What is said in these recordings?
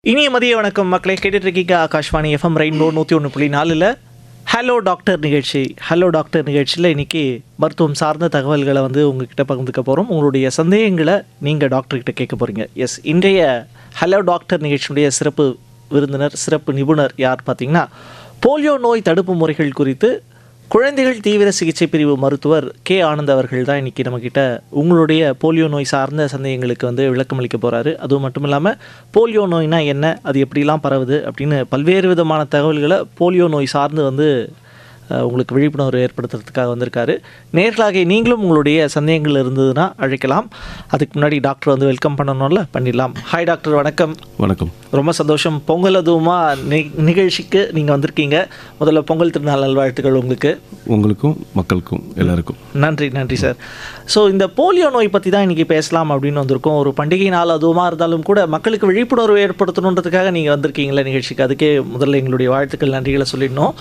இனிய மதிய வணக்கம் மக்களை, கேட்டுட்ருக்கீங்க Akashvani FM rainbow 101.4 hello doctor நிகழ்ச்சி. ஹலோ டாக்டர் நிகழ்ச்சியில் இன்றைக்கி மருத்துவம் சார்ந்த தகவல்களை உங்ககிட்ட பகிர்ந்துக்க போகிறோம். உங்களுடைய சந்தேகங்களை நீங்கள் டாக்டர்கிட்ட கேட்க போகிறீங்க. எஸ், இன்றைய ஹலோ டாக்டர் நிகழ்ச்சியுடைய சிறப்பு விருந்தினர், சிறப்பு நிபுணர் யார் பார்த்தீங்கன்னா, போலியோ நோய் தடுப்பு முறைகள் குறித்து குழந்தைகள் தீவிர சிகிச்சை பிரிவு மருத்துவர் கே ஆனந்த் அவர்கள் தான் இன்றைக்கி நம்மக்கிட்ட உங்களுடைய போலியோ நோய் சார்ந்த சந்தேகங்களுக்கு விளக்கம் அளிக்க போகிறாரு. அதுவும் மட்டும் இல்லாமல் போலியோ நோய்னா என்ன, அது எப்படிலாம் பரவுது அப்படின்னு பல்வேறு விதமான தகவல்களை போலியோ நோய் சார்ந்து உங்களுக்கு விழிப்புணர்வு ஏற்படுத்துறதுக்காக வந்திருக்காரு. நேர்களாக நீங்களும் உங்களுடைய சந்தேகங்கள் இருந்ததுன்னா அழைக்கலாம். அதுக்கு முன்னாடி டாக்டர் வெல்கம் பண்ணணும்ல, பண்ணிடலாம். ஹாய் டாக்டர், வணக்கம். வணக்கம். ரொம்ப சந்தோஷம். பொங்கல் அதுவுமா நிகழ்ச்சிக்கு நீங்கள் வந்திருக்கீங்க. முதல்ல பொங்கல் திருநாள் நல்வாழ்த்துக்கள் உங்களுக்கு, உங்களுக்கும் மக்களுக்கும் எல்லாருக்கும். நன்றி. நன்றி சார். ஸோ இந்த போலியோ நோய் பற்றி தான் இன்றைக்கி பேசலாம் அப்படின்னு வந்திருக்கோம். ஒரு பண்டிகை நாள் அதுவுமா இருந்தாலும் கூட மக்களுக்கு விழிப்புணர்வு ஏற்படுத்தணுன்றதுக்காக நீங்கள் வந்திருக்கீங்களா நிகழ்ச்சிக்கு. அதுக்கே முதல்ல எங்களுடைய வாழ்த்துக்கள், நன்றிகளை சொல்லிடணும்.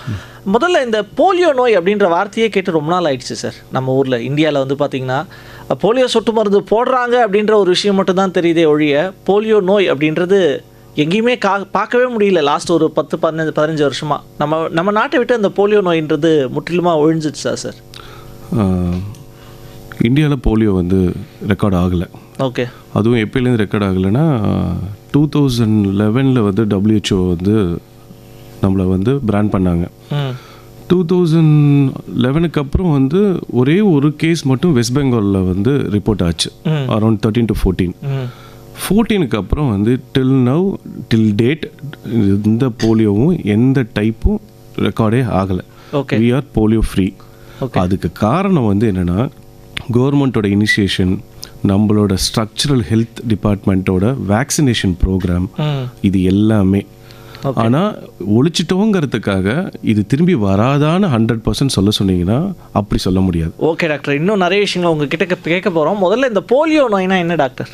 முதல்ல இந்த போலியோ நோய் அப்படின்ற வார்த்தையே கேட்டு ரொம்ப நாள் ஆயிடுச்சு சார். நம்ம ஊரில் இந்தியாவில் பார்த்தீங்கன்னா போலியோ சொட்டு மருந்து போடுறாங்க அப்படின்ற ஒரு விஷயம் மட்டும்தான் தெரியுதே ஒழிய, போலியோ நோய் அப்படின்றது எங்கேயுமே பார்க்கவே முடியல. லாஸ்ட் ஒரு 10-15 வருஷமாக நம்ம நாட்டை விட்டு அந்த போலியோ நோயின்றது முற்றிலுமாக ஒழிஞ்சிடுச்சா சார்? இந்தியாவில் போலியோ ரெக்கார்ட் ஆகலை. ஓகே. அதுவும் எப்போலேருந்து ரெக்கார்ட் ஆகலைன்னா 2011 WHO நம்மளை பிராண்ட் பண்ணாங்க. 2011 அப்புறம் ஒரே ஒரு கேஸ் மட்டும் வெஸ்ட் பெங்காலில் ரிப்போர்ட் ஆச்சு, அரௌண்ட் 13 to 14. 14 அப்புறம் டில் டேட் இந்த போலியோவும் எந்த டைப்பும் ரெக்கார்டே ஆகலை. We are polio free. அதுக்கு காரணம் என்னென்னா, கவர்மெண்ட்டோட இனிஷியேஷன், நம்மளோட ஸ்ட்ரக்சரல் ஹெல்த் டிபார்ட்மெண்ட்டோட வேக்சினேஷன் ப்ரோக்ராம், இது எல்லாமே. ஆனால் ஒழிச்சிட்டோங்கிறதுக்காக இது திரும்பி வராதான்னு 100% சொல்ல சொன்னீங்கன்னா அப்படி சொல்ல முடியாது. ஓகே டாக்டர், இன்னும் நிறைய விஷயங்கள் உங்ககிட்ட கேட்க போகிறோம். முதல்ல இந்த போலியோ நோய்னா என்ன doctor?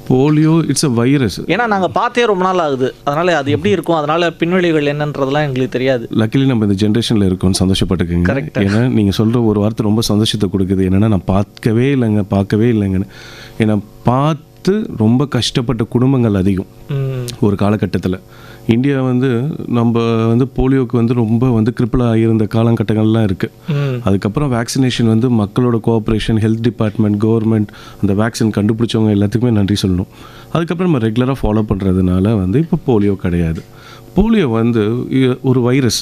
Polio it's a virus. ஏன்னா நாங்கள் பார்த்தே ரொம்ப நாள் ஆகுது, அதனால் அது எப்படி இருக்கும், அதனால் பின்விளைவுகள் என்னன்றதெல்லாம் எங்களுக்கு தெரியாது. லக்கிலி நம்ம இந்த ஜென்ரேஷனில் இருக்கோம்னு சந்தோஷப்பட்டுக்குங்க. ஏன்னா நீங்கள் சொல்கிற ஒரு வார்த்தை ரொம்ப சந்தோஷத்தை கொடுக்குது. என்னென்னா, நான் பார்க்கவே இல்லைங்கன்னு. ஏன்னா பார்த்து ரொம்ப கஷ்டப்பட்ட குடும்பங்கள் அதிகம் ஒரு காலகட்டத்தில். இந்தியா நம்ம போலியோவுக்கு ரொம்ப கிரிப்பிளாக இருந்த காலகட்டங்கள்லாம் இருக்குது. அதுக்கப்புறம் வேக்சினேஷன் மக்களோட கோஆப்ரேஷன், ஹெல்த் டிபார்ட்மெண்ட், கவர்மெண்ட், அந்த வேக்சின் கண்டுபிடிச்சவங்க எல்லாத்துக்குமே நன்றி சொல்லணும். அதுக்கப்புறம் நம்ம ரெகுலராக ஃபாலோ பண்ணுறதுனால இப்போ போலியோ கிடையாது. போலியோ ஒரு வைரஸ்.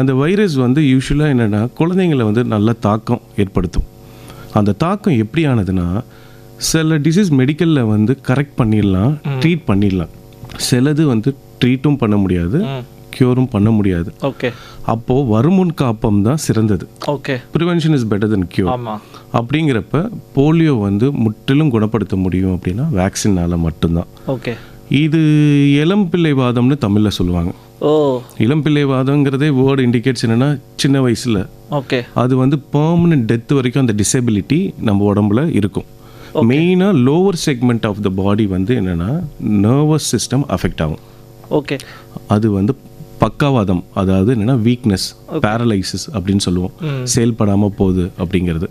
அந்த வைரஸ் யூஸ்வலாக என்னென்னா, குழந்தைங்களை நல்ல தாக்கம் ஏற்படுத்தும். அந்த தாக்கம் எப்படி ஆனதுன்னா, சில டிசீஸ் மெடிக்கலில் கரெக்ட் பண்ணிடலாம், ட்ரீட் பண்ணிடலாம். சிலது ட்ரீட்டும் பண்ண முடியாது, க்யூரும் பண்ண முடியாது. ஓகே. அப்போது வருமுன் காப்பம் தான் சிறந்தது. Okay. Prevention is better then cure. அப்படிங்கிறப்ப போலியோ முற்றிலும் குணப்படுத்த முடியும் அப்படின்னா வேக்சினால் மட்டும்தான். ஓகே. இது இளம்பிள்ளைவாதம்னு தமிழில் சொல்லுவாங்க. ஓ. இளம்பிள்ளைவாதங்கிறதே வேர்டு இண்டிகேட்ஸ் என்னென்னா, சின்ன வயசில். ஓகே. அது பெர்மனன்ட் டெத் வரைக்கும் அந்த டிசபிலிட்டி நம்ம உடம்புல இருக்கும். மெயினாக லோவர் செக்மெண்ட் ஆஃப் த பாடி என்னென்னா, நர்வஸ் சிஸ்டம் அஃபெக்ட் ஆகும். ஓகே. அது பக்கவாதம், அதாவது என்னென்னா வீக்னஸ், பேரலைசிஸ் அப்படின்னு சொல்லுவோம். செயல்படாமல் போகுது அப்படிங்கிறது.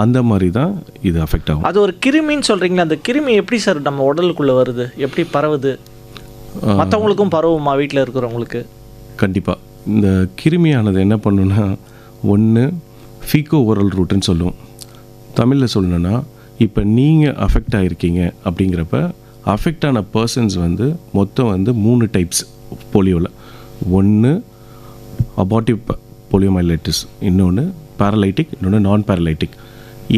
அந்த மாதிரி தான் இது அஃபெக்ட் ஆகும். அது ஒரு கிருமின்னு சொல்கிறீங்களா? அந்த கிருமி எப்படி சார் நம்ம உடலுக்குள்ளே வருது, எப்படி பரவுது? மற்றவங்களுக்கும் பரவுமா வீட்டில் இருக்கிறவங்களுக்கு? கண்டிப்பாக. இந்த கிருமியானது என்ன பண்ணுன்னா, ஒன்று ஃபீக்கோ ஓரல் ரூட்டுன்னு சொல்லுவோம். தமிழில் சொல்லணுன்னா, இப்போ நீங்கள் அஃபெக்ட் ஆகிருக்கீங்க அப்படிங்கிறப்ப அஃபெக்ட் ஆன பர்சன்ஸ் மொத்தம் 3 டைப்ஸ் போலியோவில். ஒன்று அபார்ட்டிவ் போலியோமைலைட்டிஸ், இன்னொன்று பேரலைட்டிக், இன்னொன்று நான் பேரலைட்டிக்.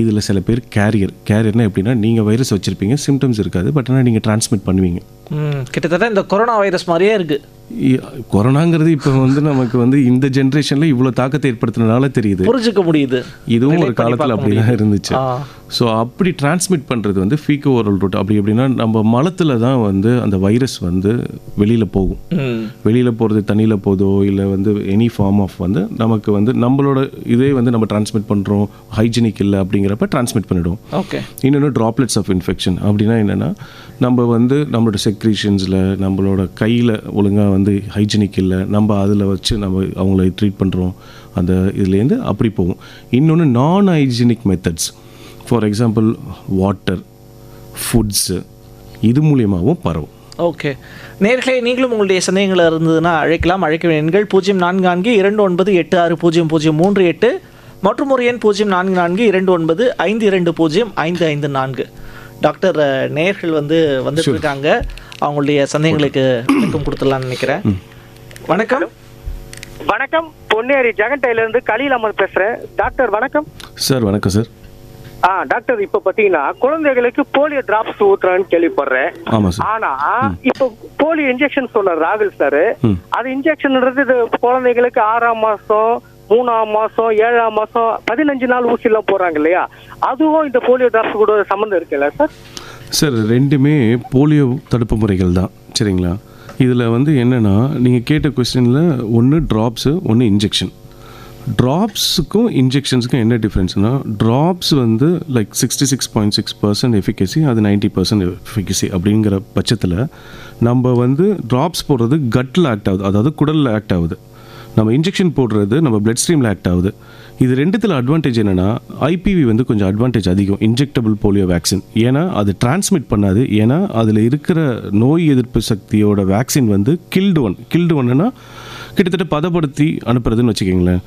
இதில் சில பேர் கேரியர்னால் எப்படின்னா, நீங்கள் வைரஸ் வச்சுருப்பீங்க, சிம்டம்ஸ் இருக்காது, பட் ஆனால் நீங்கள் டிரான்ஸ்மிட் பண்ணுவீங்க. கிட்டத்தட்ட இந்த கொரோனா வைரஸ் மாதிரியே இருக்குது. கொரோனாங்கிறது இப்போ நமக்கு இந்த ஜென்ரேஷனில் இவ்வளோ தாக்கத்தை ஏற்படுத்தினால தெரியுது, புரிஞ்சுக்க முடியுது. இதுவும் ஒரு காலத்தில் அப்படி தான் இருந்துச்சு. ஸோ அப்படி டிரான்ஸ்மிட் பண்ணுறது ஃபீக்கோ ஓரல் ரூட். அப்படி எப்படின்னா, நம்ம மலத்தில் தான் அந்த வைரஸ் வெளியில் போகும். வெளியில் போகிறது தண்ணியில் போதோ இல்லை எனி ஃபார்ம் ஆஃப் நமக்கு நம்மளோட இதே நம்ம டிரான்ஸ்மிட் பண்ணுறோம், ஹைஜீனிக் இல்லை அப்படிங்கிறப்ப டிரான்ஸ்மிட் பண்ணிவிடுவோம். ஓகே. இன்னொன்று ட்ராப்லெட்ஸ் ஆஃப் இன்ஃபெக்ஷன். அப்படின்னா என்னென்னா, நம்ம நம்மளோட செக்ரீஷன்ஸில், நம்மளோட கையில் ஒழுங்காக ஹைஜீனிக் இல்லை, நம்ம அதில் வச்சு நம்ம அவங்கள ட்ரீட் பண்ணுறோம். அந்த இதுலேருந்து அப்படி போகும். இன்னொன்று நான் hygienic methods, for example water, foods, இது மூலியமாகவும் பரவும். ஓகே. நேர்களே, நீங்களும் உங்களுடைய சந்தேகங்கள் இருந்ததுன்னா அழைக்கலாம். அழைக்க வேண்டிய எண்கள் 0442986003 மற்றும் ஒரு எண் 044295205554. டாக்டர், நேர்கள் வந்துட்டு இருக்காங்க. அவங்களுடைய சந்தேகங்களுக்கு விளக்கம் கொடுத்துடலாம்னு நினைக்கிறேன். வணக்கம். வணக்கம், பொன்னேரி ஜெகன்டைல இருந்து கலீல் அமர் பேசுறேன். டாக்டர் வணக்கம். சார் வணக்கம் சார். டாக்டர், இப்ப பாத்தீங்கன்னா குழந்தைகளுக்கு போலியோ டிராப்ஸ் ஊத்துறான்னு கேள்விப்படுறேன். ஆனா இப்ப போலியோ இன்ஜெக்ஷன் சொன்ன ராகுல் சார், அது இன்ஜெக்ஷன்ன்றது குழந்தைகளுக்கு 6ஆம் மாசம், 3ஆம் மாசம், 7ஆம் மாசம் 15 நாள் ஊசி எல்லாம் போறாங்க இல்லையா? அதுவும் இந்த போலியோ டிராப்ஸ் கூட சம்பந்தம் இருக்குல்ல சார்? சார், ரெண்டுமே போலியோ தடுப்பு முறைகள் தான், சரிங்களா? இதில் என்னென்னா, நீங்கள் கேட்ட கொஸ்டினில் ஒன்று ட்ராப்ஸு, ஒன்று இன்ஜெக்ஷன். ட்ராப்ஸுக்கும் இன்ஜெக்ஷன்ஸுக்கும் என்ன டிஃப்ரென்ஸ்னா, ட்ராப்ஸ் லைக் 66.6% எஃபிகசி, அது 90% எஃபிகசி. அப்படிங்கிற பட்சத்தில் நம்ம ட்ராப்ஸ் போடுறது கட்டில் ஆக்ட் ஆகுது, அதாவது குடலில் ஆக்ட் ஆகுது. நம்ம இன்ஜெக்ஷன் போடுறது நம்ம பிளட் ஸ்ட்ரீமில் ஆக்ட் ஆகுது. இது ரெண்டுத்தில் அட்வான்டேஜ் என்னென்னா, ஐபிவி கொஞ்சம் அட்வான்டேஜ் அதிகம், இன்ஜெக்டபிள் போலியோ வேக்சின். ஏன்னா அது டிரான்ஸ்மிட் பண்ணாது. ஏன்னா அதில் இருக்கிற நோய் எதிர்ப்பு சக்தியோட வேக்சின் கில்டு ஒன்னுனா கிட்டத்தட்ட பதப்படுத்தி அனுப்புறதுன்னு வச்சுக்கிங்களேன்.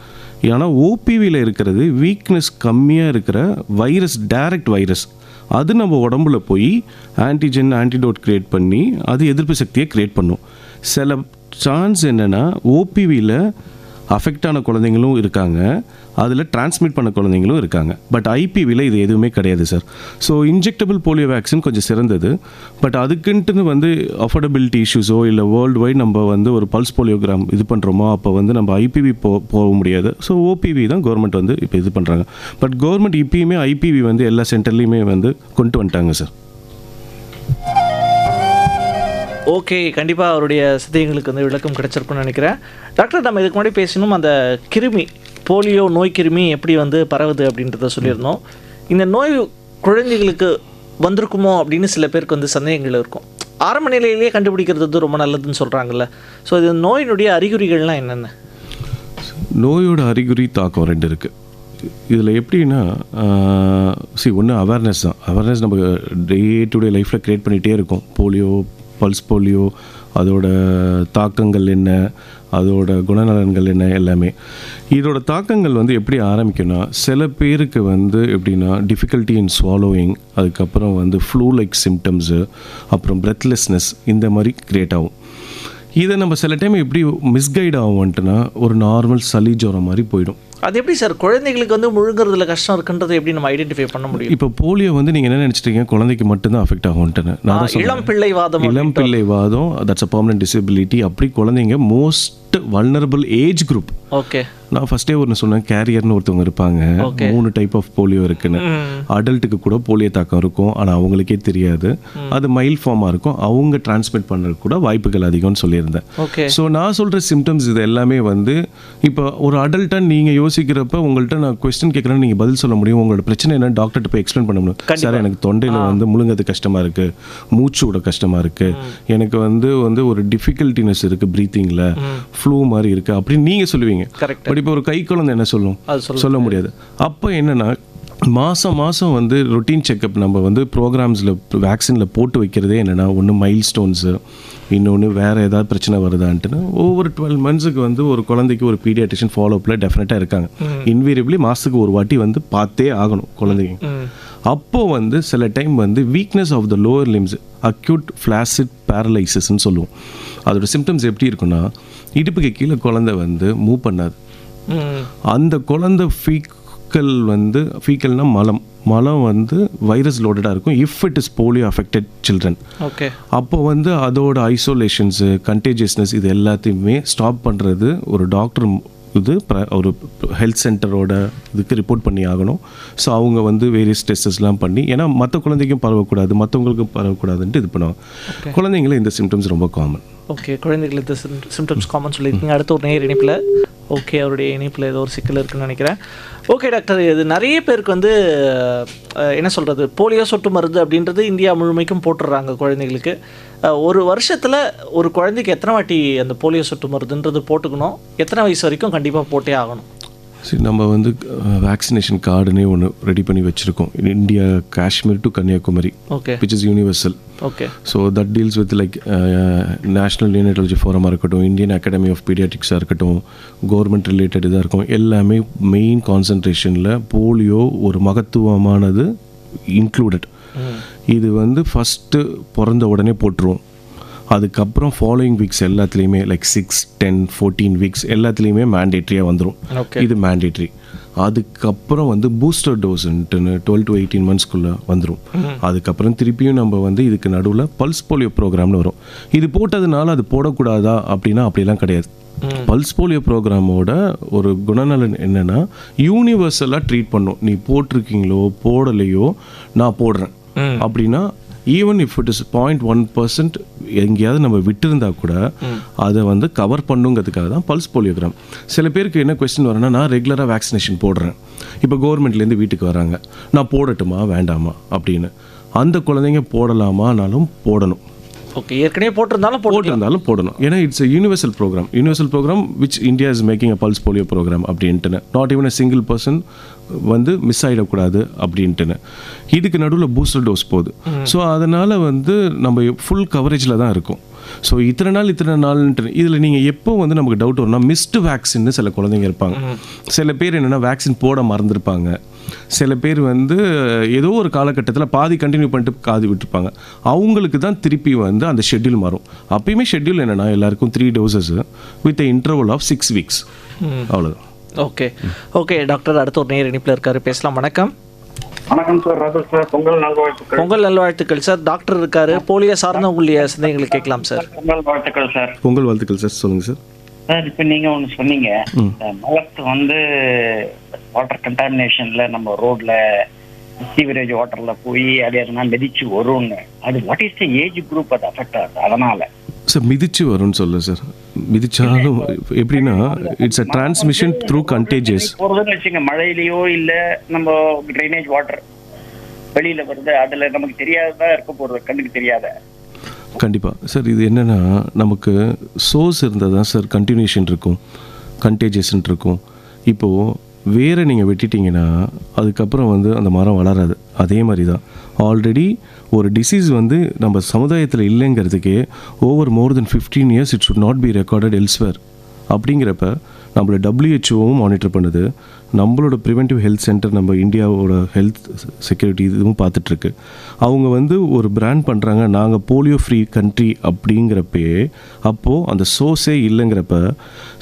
ஏன்னா ஓபிவியில் இருக்கிறது வீக்னஸ் கம்மியாக இருக்கிற வைரஸ், டைரக்ட் வைரஸ். அது நம்ம உடம்புல போய் ஆன்டிடோட் கிரியேட் பண்ணி அது எதிர்ப்பு சக்தியை கிரியேட் பண்ணும். சில சான்ஸ் என்னென்னா, ஓபிவியில் அஃபெக்ட் ஆன குழந்தைங்களும் இருக்காங்க, அதில் டிரான்ஸ்மிட் பண்ண குழந்தைங்களும் இருக்காங்க. பட் ஐபிவியில் இது எதுவுமே கிடையாது sir. So injectable polio vaccine கொஞ்சம் சிறந்தது. பட் அதுக்குன்ட்டு அஃபோர்டபிலிட்டி இஷ்யூஸோ இல்லை வேர்ல்டு வைட் நம்ம ஒரு பல்ஸ் போலியோகிராம் இது பண்ணுறோமோ, அப்போ நம்ம ஐபிவி போக முடியாது. ஸோ ஓபிவி தான் கவர்மெண்ட் இப்போ இது பண்ணுறாங்க. பட் கவர்மெண்ட் இப்பயுமே ஐபிவி எல்லா சென்டர்லேயுமே கொண்டு வந்துட்டாங்க சார். ஓகே, கண்டிப்பாக அவருடைய சந்தேகங்களுக்கு விளக்கம் கிடைச்சிருக்குன்னு நினைக்கிறேன். டாக்டர், நம்ம இதுக்கு முன்னாடி பேசணும், அந்த கிருமி, போலியோ நோய் கிருமி எப்படி பரவுது அப்படின்றத சொல்லியிருந்தோம். இந்த நோய் குழந்தைகளுக்கு வந்திருக்குமோ அப்படின்னு சில பேருக்கு சந்தேகங்கள் இருக்கும். ஆரம்ப நிலையிலேயே கண்டுபிடிக்கிறது ரொம்ப நல்லதுன்னு சொல்கிறாங்கல்ல. ஸோ இது நோயினுடைய அறிகுறிகள்லாம் என்னென்ன? நோயோட அறிகுறி தாக்கம் 2 இருக்குது. இதில் எப்படின்னா, ஒன்று அவேர்னஸ் தான். அவேர்னஸ் நம்ம டே டு டே லைஃப்பில் க்ரியேட் பண்ணிகிட்டே இருக்கோம். போலியோ, பல்ஸ் போலியோ, அதோட தாக்கங்கள் என்ன, அதோட குணநலன்கள் என்ன, எல்லாமே. இதோட தாக்கங்கள் எப்படி ஆரம்பிக்கும்னா, சில பேருக்கு எப்படின்னா டிஃபிகல்ட்டி இன் ஸ்வாலோயிங், அதுக்கப்புறம் ஃப்ளூ லைக் சிம்டம்ஸு, அப்புறம் பிரெத்லெஸ்னஸ், இந்த மாதிரி க்ரியேட் ஆகும். இதை நம்ம சில டைம் எப்படி மிஸ்கைட் ஆகும்ட்டுனா, ஒரு நார்மல் சளி ஜுரம் மாதிரி போயிடும். அது எப்படி சார் குழந்தைங்களுக்கு முழுங்குறதுல கஷ்டம் இருக்குன்றதை எப்படி நம்ம ஐடென்டிஃபை பண்ண முடியும்? இப்போ போலியோ நீங்கள் என்ன நினச்சிட்டீங்க, குழந்தைக்கு மட்டும்தான் அஃபெக்ட் ஆகும்ட்டுன்னு. இளம் பிள்ளை வாதம், தட்ஸ் அ பெர்மனன்ட் டிசபிலிட்டி. அப்படி குழந்தைங்க most vulnerable age group. Okay, நான் ஃபஸ்ட்டே சொன்னேன், கேரியர்னு ஒருத்தவங்க இருப்பாங்க. 3 டைப் ஆஃப் போலியோ இருக்குன்னு. அடல்ட்டுக்கு கூட போலியோ தாக்கம் இருக்கும், ஆனால் அவங்களுக்கே தெரியாது. அது மைல்ட் ஃபார்மாக இருக்கும், அவங்க டிரான்ஸ்மிட் பண்ணுறது கூட வாய்ப்புகள் அதிகம்னு சொல்லியிருந்தேன். ஸோ நான் சொல்கிற சிம்டம்ஸ் இது எல்லாமே இப்போ ஒரு அடல்ட்டாக நீங்கள் யோசிக்கிறப்ப உங்கள்கிட்ட நான் கொஸ்டின் கேட்குறேன்னு நீங்கள் பதில் சொல்ல முடியும். உங்களோட பிரச்சனை என்னன்னு டாக்டர்கிட்ட போய் எக்ஸ்பிளைன் பண்ண முடியும். சார், எனக்கு தொண்டையில் முழுங்கிறது கஷ்டமாக இருக்குது, மூச்சு விட கஷ்டமாக இருக்குது, எனக்கு ஒரு டிஃபிகல்ட்டினஸ் இருக்குது ப்ரீத்திங்கில், ஃப்ளூ மாதிரி இருக்குது அப்படின்னு நீங்கள் சொல்லுவீங்க. பட் இப்போ ஒரு கை குழந்தை என்ன சொல்ல முடியாது. அப்போ என்னன்னா, மாதம் ரொட்டீன் செக்கப் நம்ம ப்ரோக்ராம்ஸில் வேக்சினில் போட்டு வைக்கிறதே என்னென்னா, ஒன்று மைல் ஸ்டோன்ஸு, இன்னொன்று வேறு ஏதாவது பிரச்சனை வருதான்ட்டுன்னு ஒவ்வொரு 12 மந்த்ஸுக்கு ஒரு குழந்தைக்கு ஒரு பீடியாட்ரிஷியன் ஃபாலோஅப்பில் டெஃபினட்டாக இருக்காங்க. இன்வேரியபிளி மாதத்துக்கு ஒரு வாட்டி பார்த்தே ஆகணும் குழந்தைங்க. அப்போது சில time weakness of the lower limbs, acute flaccid பேரலைசிஸ்ன்னு சொல்லுவோம். அதோட சிம்டம்ஸ் எப்படி இருக்குன்னா, இடுப்புக்கு கீழே குழந்தை மூவ் பண்ணாது. அந்த குழந்தை ஃபீக்கல்னா மலம் வைரஸ் லோடடாக இருக்கும். If it is polio affected children. Okay, அப்போ அதோட ஐசோலேஷன்ஸு, கண்டேஜியஸ்னஸ், இது எல்லாத்தையுமே ஸ்டாப் பண்ணுறது ஒரு டாக்டர் ஒரு ஹெல்த் சென்டரோட இதுக்கு ரிப்போர்ட் பண்ணி ஆகணும். ஸோ அவங்க வேரியஸ் டெஸ்டஸ்லாம் பண்ணி, ஏன்னா மற்ற குழந்தைக்கும் பரவக்கூடாது, மற்றவங்களுக்கும் பரவக்கூடாதுன்ட்டு இது பண்ணுவாங்க. குழந்தைங்கள இந்த சிம்டம்ஸ் ரொம்ப காமன். ஓகே, குழந்தைகளுக்கு சிம்டம்ஸ் காமன் சொல்லியிருக்கீங்க. அடுத்த ஒரு நேர் இணைப்பில், ஓகே, அவருடைய இணைப்பில் ஏதோ ஒரு சிக்கல் இருக்குன்னு நினைக்கிறேன். ஓகே டாக்டர், இது நிறைய பேருக்கு என்ன சொல்கிறது, போலியோ சொட்டு மருந்து அப்படின்றது இந்தியா முழுமைக்கும் போட்டுடுறாங்க குழந்தைகளுக்கு. ஒரு வருஷத்தில் ஒரு குழந்தைக்கு எத்தனை வாட்டி அந்த போலியோ சொட்டு மருந்துன்றது போட்டுக்கணும், எத்தனை வயசு வரைக்கும் கண்டிப்பாக போட்டே ஆகணும்? சரி, நம்ம வந்து வேக்சினேஷன் கார்டுனே ஒன்று ரெடி பண்ணி வச்சுருக்கோம். India Kashmir to Kanyakumari, okay, which is universal. Okay. So that deals with like national neonatology ஃபோரமாக இருக்கட்டும், இந்தியன் அகாடமி ஆஃப் பீடியாட்ரிக்ஸாக இருக்கட்டும், கவர்மெண்ட் ரிலேட்டட் இதாக இருக்கும், எல்லாமே மெயின் கான்சன்ட்ரேஷனில் போலியோ ஒரு மகத்துவமானது இன்க்ளூடட். இது வந்து ஃபஸ்ட்டு பிறந்த உடனே போட்டுருவோம். அதுக்கப்புறம் ஃபாலோயிங் வீக்ஸ் எல்லாத்துலேயுமே லைக் 6, 10, 14 வீக்ஸ் எல்லாத்துலேயுமே மேண்டேட்ரியாக வந்துடும். இது மேண்டேட்ரி. அதுக்கப்புறம் வந்து பூஸ்டர் டோஸ்ன்ட்டுன்னு 12 to 18 monthsக்குள்ளே வந்துடும். அதுக்கப்புறம் திருப்பியும் நம்ம வந்து இதுக்கு நடுவில் பல்ஸ் போலியோ ப்ரோக்ராம்னு வரும். இது போட்டதுனால அது போடக்கூடாதா அப்படின்னா அப்படிலாம் கிடையாது. பல்ஸ் போலியோ ப்ரோக்ராமோட ஒரு குணநலன் என்னென்னா யூனிவர்சலாக ட்ரீட் பண்ணும். நீ போட்டிருக்கீங்களோ போடலையோ நான் போடுறேன் அப்படின்னா, ஈவன் இஃப் இட் இஸ் 0.1% எங்கேயாவது நம்ம விட்டுருந்தா கூட அதை வந்து கவர் பண்ணுங்கிறதுக்காக தான் பல்ஸ் போலியோகிராம். சில பேருக்கு என்ன கொஸ்டின் வரேன்னா, நான் ரெகுலராக வேக்சினேஷன் போடுறேன், இப்போ கவர்மெண்ட்லேருந்து வீட்டுக்கு வராங்க, நான் போடட்டுமா வேண்டாமா அப்படின்னு. அந்த குழந்தைங்க போடலாமானாலும் போடணும். ஓகே, ஏற்கனவே போட்டிருந்தாலும் போடணும். ஏன்னா it's a universal program which India is making a pulse polio program அப்படின்ட்டுன்னு. Not even a single person வந்து மிஸ் ஆகிடக்கூடாது அப்படின்ட்டுன்னு. இதுக்கு நடுவில் பூஸ்டர் டோஸ் போகுது. ஸோ அதனால் வந்து நம்ம ஃபுல் கவரேஜில் தான் இருக்கும். ஸோ இத்தனை நாள்ன்ட்டு இதில் நீங்கள் எப்போ வந்து நமக்கு டவுட் வரும்னா, மிஸ்டு வேக்சின்னு சில குழந்தைங்க இருப்பாங்க. சில பேர் என்னென்னா வேக்சின் போட மறந்துருப்பாங்க. சில பேர் வந்து ஏதோ ஒரு காலகட்டத்தில் பாதி கண்டினியூ பண்ணிட்டு காது விட்டுருப்பாங்க. அவங்களுக்கு தான் திருப்பி வந்து அந்த ஷெட்யூல் மாறும். அப்பயுமே ஷெட்யூல் என்னென்னா எல்லாருக்கும் 3 doses with interval of 6 weeks. அவ்வளோதான். Okay, okay doctor. அடுத்த ஒரு நேர் இணைப்பில் இருக்காரு, பேசலாம். வணக்கம். வணக்கம் சார், ராகுல் சார். பொங்கல் நல்வாழ்த்துக்கள். பொங்கல் நல்வாழ்த்துக்கள் சார். டாக்டர் இருக்காரு, போலியோ சார்ந்த உங்களுடைய சந்தேகங்களை கேட்கலாம் சார். பொங்கல் வாழ்த்துக்கள் சார். பொங்கல் வாழ்த்துக்கள் சார். சொல்லுங்கள் சார். சார், இப்போ நீங்கள் ஒன்று சொன்னீங்க, மலத்து வந்து வாட்டர் கண்டாமினேஷன்ல நம்ம ரோட்ல சீவரேஜ் வாட்டர்ல போய் அது எதனா மிதிச்சு வரும்னு. அது what is the age group அது அஃபெக்ட் ஆகுது? அதனால சார் மிதிச்சு வரும்னு சொல்ல சார். மிதிச்சாலும் எப்படின்னா it's a transmission through contagious. போகிறதுன்னு வச்சுங்க, மழையிலையோ இல்லை நம்ம ட்ரைனேஜ் வாட்டர் வெளியில வருது, அதில் நமக்கு தெரியாததான் இருக்க போகிறது, கண்ணுக்கு தெரியாத. கண்டிப்பாக சார். இது என்னென்னா நமக்கு சோர்ஸ் இருந்தால் தான் சார் கண்டினியூஷன் இருக்கும், கண்டேஜியஸ்ன் இருக்கும். இப்போது வேறு நீங்கள் வெட்டிட்டீங்கன்னா அதுக்கப்புறம் வந்து அந்த மரம் வளராது. அதே மாதிரி தான் ஆல்ரெடி ஒரு டிசீஸ் வந்து நம்ம சமுதாயத்தில் இல்லைங்கிறதுக்கே மோர் தென் 15 years it should not be recorded elsewhere. அப்படிங்கிறப்ப நம்மளோட WHO-வும் மானிட்டர் பண்ணுது, நம்மளோட ப்ரிவென்டிவ் ஹெல்த் சென்டர், நம்ம இந்தியாவோட ஹெல்த் செக்யூரிட்டி இதுவும் பார்த்துட்ருக்கு. அவங்க வந்து ஒரு பிராண்ட் பண்ணுறாங்க, நாங்கள் போலியோ ஃப்ரீ கண்ட்ரி அப்படிங்கிறப்பயே அப்போது அந்த சோர்ஸே இல்லைங்கிறப்ப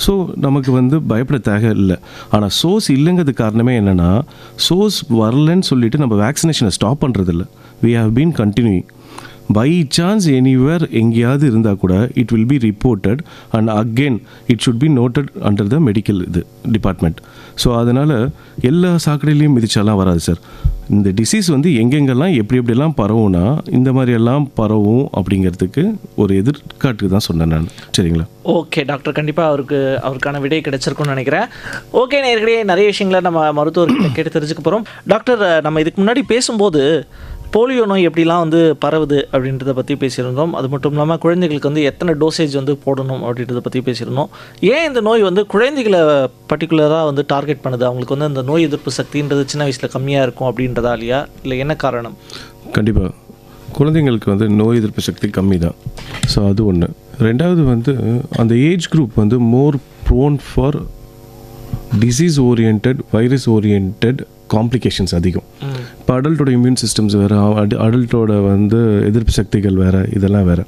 ஸோ நமக்கு வந்து பயப்பட தேவை இல்லை. ஆனால் சோர்ஸ் இல்லைங்கிறது காரணமே என்னென்னா, சோர்ஸ் வரலன்னு சொல்லிட்டு நம்ம வேக்சினேஷனை ஸ்டாப் பண்ணுறதில்ல. we have been continuing. By chance anywhere எங்கேயாவது இருந்தால் கூட it will be reported and again it should be noted under the medical department. So அதனால் எல்லா சாக்கடையிலையும் மிதிச்சாலாம் வராது சார். இந்த டிசீஸ் வந்து எங்கெங்கெல்லாம் எப்படியெல்லாம் பரவும்னா இந்த மாதிரியெல்லாம் பரவும் அப்படிங்கிறதுக்கு ஒரு எதிர்காட்டுக்கு தான் சொன்னேன் நான். சரிங்களா? ஓகே டாக்டர், கண்டிப்பாக அவருக்கான விடை கிடைச்சிருக்கும்னு நினைக்கிறேன். ஓகே நேயர்களே, நிறைய விஷயங்களை நம்ம மருத்துவர்கிட்ட கேட்டு தெரிஞ்சுக்க போகிறோம். டாக்டர், நம்ம இதுக்கு முன்னாடி பேசும்போது போலியோ நோய் எப்படிலாம் வந்து பரவுது அப்படின்றத பற்றி பேசியிருந்தோம். அது மட்டும் இல்லாமல் குழந்தைகளுக்கு வந்து எத்தனை டோசேஜ் வந்து போடணும் அப்படின்றத பற்றி பேசியிருந்தோம். ஏன் இந்த நோய் வந்து குழந்தைகளை பர்டிகுலராக வந்து டார்கெட் பண்ணுது? அவங்களுக்கு வந்து அந்த நோய் எதிர்ப்பு சக்தின்றது சின்ன வயசில் கம்மியாக இருக்கும் அப்படின்றதா இல்லையா, இல்லை என்ன காரணம்? கண்டிப்பாக குழந்தைங்களுக்கு வந்து நோய் எதிர்ப்பு சக்தி கம்மி தான். ஸோ அது ஒன்று. ரெண்டாவது வந்து அந்த ஏஜ் குரூப் வந்து more prone for disease oriented, virus oriented complications அதிகம். இப்போ அடல்ட்டோட இம்யூன் சிஸ்டம்ஸ் வேறு, அடல்ட்டோட வந்து எதிர்ப்பு சக்திகள் வேறு, இதெல்லாம் வேறு.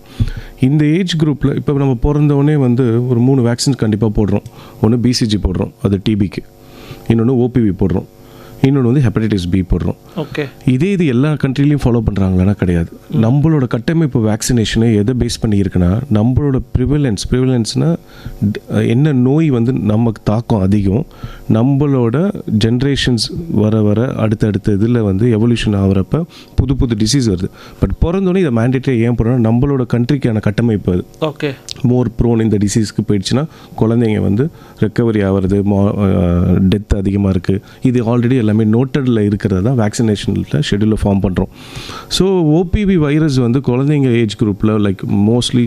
இந்த ஏஜ் குரூப்பில் இப்போ நம்ம பிறந்தோடனே வந்து ஒரு 3 வேக்சின்ஸ் கண்டிப்பாக போடுறோம். ஒன்று BCG போடுறோம், அது டிபிக்கு. இன்னொன்று OPV போடுறோம். இன்னொன்று வந்து ஹெப்படைட்டிஸ் B போடுறோம். ஓகே, இது எல்லா கண்ட்ரிலையும் ஃபாலோ பண்ணுறாங்களான்னா கிடையாது. நம்மளோட கட்டமைப்பு வேக்சினேஷனை எதை பேஸ் பண்ணியிருக்குன்னா, நம்மளோட ப்ரிவலன்ஸ்னால் என்ன நோய் வந்து நமக்கு தாக்கம் அதிகம், நம்மளோட ஜென்ரேஷன்ஸ் வர அடுத்தடுத்த இதில் வந்து எவல்யூஷன் ஆகிறப்ப புது டிசீஸ் வருது. பட் பிறந்தோடனே இதை மேண்டேட்டரி ஏன் போடுறோம்னா, நம்மளோட கண்ட்ரிக்கான கட்டமைப்பு அது. ஓகே, மோர் ப்ரோன் இந்த டிசீஸ்க்கு போயிடுச்சுன்னா குழந்தைங்க வந்து ரெக்கவரி ஆகிறது, டெத் அதிகமாக இருக்குது. இது ஆல்ரெடி எல்லாமே நோட்டடில் இருக்கிறது தான் வேக்சினேஷனில் ஷெட்யூலில் ஃபார்ம் பண்ணுறோம். ஸோ OPV வைரஸ் வந்து குழந்தைங்க ஏஜ் குரூப்பில் லைக் மோஸ்ட்லி